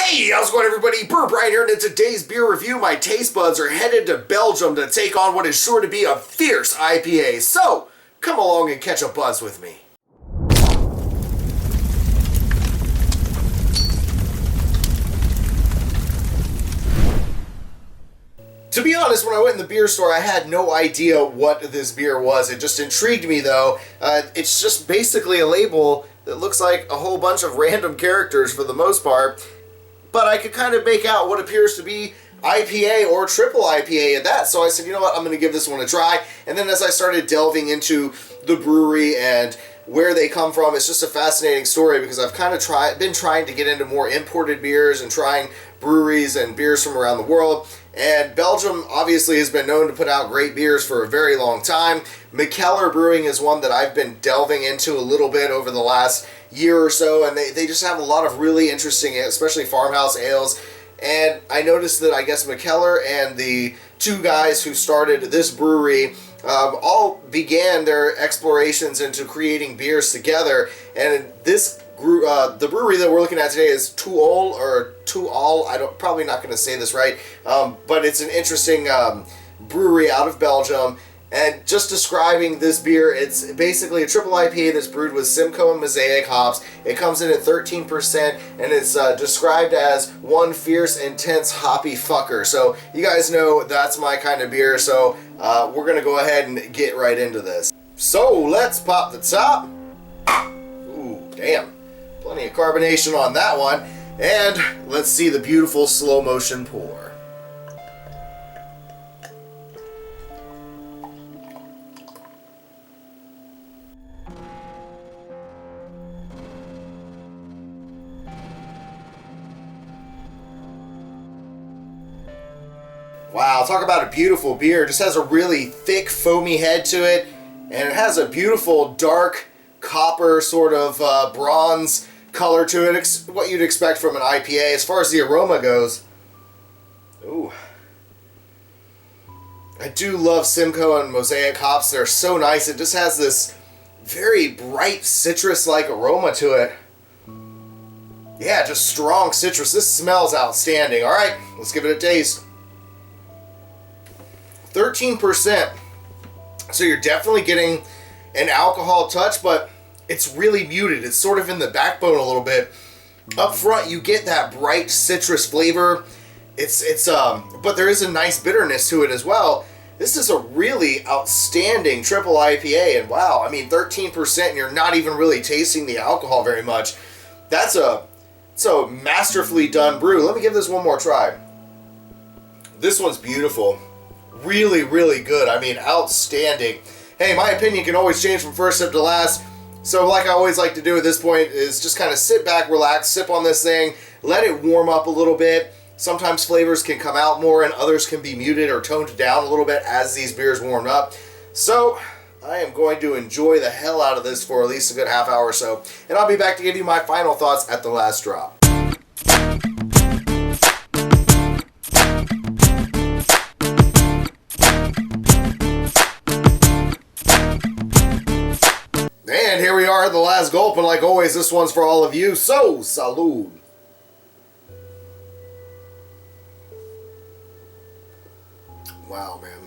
Hey, how's it going, everybody? BurntBrian here, and in today's beer review, my taste buds are headed to Belgium to take on what is sure to be a fierce IPA. So, come along and catch a buzz with me. To be honest, when I went in the beer store, I had no idea what this beer was. It just intrigued me, though. It's just basically a label that looks like a whole bunch of random characters for the most part, but I could kind of make out what appears to be IPA or triple IPA at that. So I said, you know what, I'm going to give this one a try. And then as I started delving into the brewery and where they come from, it's just a fascinating story because I've kind of been trying to get into more imported beers and trying breweries and beers from around the world. And Belgium obviously has been known to put out great beers for a very long time. Mikkeller Brewing is one that I've been delving into a little bit over the last year or so, and they just have a lot of really interesting, especially farmhouse ales. And I noticed that I guess Mikkeller and the two guys who started this brewery all began their explorations into creating beers together. And this the brewery that we're looking at today is Tuol. Probably not going to say this right, but it's an interesting brewery out of Belgium. And just describing this beer, it's basically a triple IPA that's brewed with Simcoe and Mosaic hops. It comes in at 13%, and it's described as one fierce, intense, hoppy fucker. So you guys know that's my kind of beer, so we're going to go ahead and get right into this. So let's pop the top. Ooh, damn. Plenty of carbonation on that one. And let's see the beautiful slow motion pour. Wow, talk about a beautiful beer. It just has a really thick, foamy head to it, and it has a beautiful, dark, copper sort of bronze color to it. What you'd expect from an IPA as far as the aroma goes. Ooh. I do love Simcoe and Mosaic hops. They're so nice. It just has this very bright citrus-like aroma to it. Yeah, just strong citrus. This smells outstanding. All right, let's give it a taste. 13%. So you're definitely getting an alcohol touch, but it's really muted. It's sort of in the backbone a little bit. Up front, you get that bright citrus flavor. But there is a nice bitterness to it as well. This is a really outstanding triple IPA, and wow, I mean 13%, and you're not even really tasting the alcohol very much. It's a masterfully done brew. Let me give this one more try. This one's beautiful. Really, really good. I mean, outstanding. Hey, my opinion can always change from first sip to last. So like I always like to do at this point is just kind of sit back, relax, sip on this thing, let it warm up a little bit. Sometimes flavors can come out more and others can be muted or toned down a little bit as these beers warm up. So I am going to enjoy the hell out of this for at least a good half hour or so. And I'll be back to give you my final thoughts at the last drop. And here we are at the last gulp, and like always, this one's for all of you, so salud. Wow, man.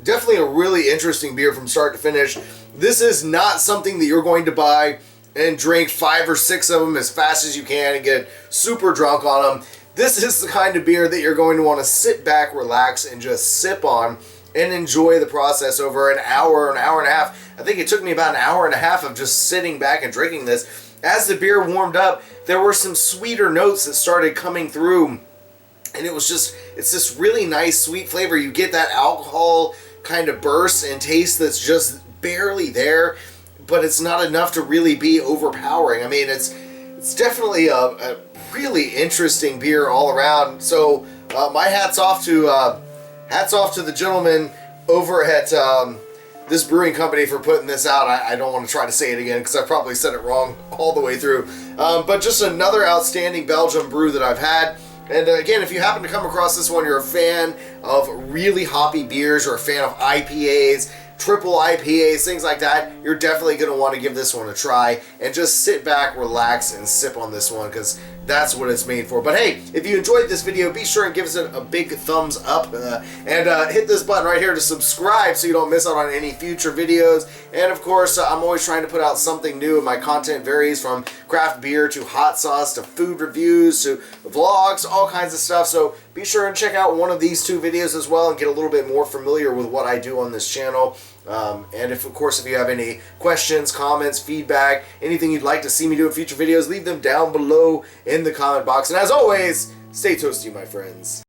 Definitely a really interesting beer from start to finish. This is not something that you're going to buy and drink 5 or 6 of them as fast as you can and get super drunk on them. This is the kind of beer that you're going to want to sit back, relax, and just sip on and enjoy the process over an hour and a half. I think it took me about an hour and a half of just sitting back and drinking this. As the beer warmed up, there were some sweeter notes that started coming through, and it's this really nice sweet flavor. You get that alcohol kind of burst and taste that's just barely there, but it's not enough to really be overpowering. I mean, it's definitely a really interesting beer all around. So my hats off to the gentleman over at this brewing company for putting this out. I don't want to try to say it again because I probably said it wrong all the way through. But just another outstanding Belgian brew that I've had. And again, if you happen to come across this one, you're a fan of really hoppy beers or a fan of IPAs, triple IPAs, things like that, you're definitely going to want to give this one a try and just sit back, relax, and sip on this one because That's what it's made for. But hey, if you enjoyed this video, be sure and give us a big thumbs up and hit this button right here to subscribe so you don't miss out on any future videos. And of course, I'm always trying to put out something new, and my content varies from craft beer to hot sauce to food reviews to vlogs, all kinds of stuff. So be sure and check out one of these 2 videos as well and get a little bit more familiar with what I do on this channel. And of course, if you have any questions, comments, feedback, anything you'd like to see me do in future videos, leave them down below in the comment box. And as always, stay toasty, my friends.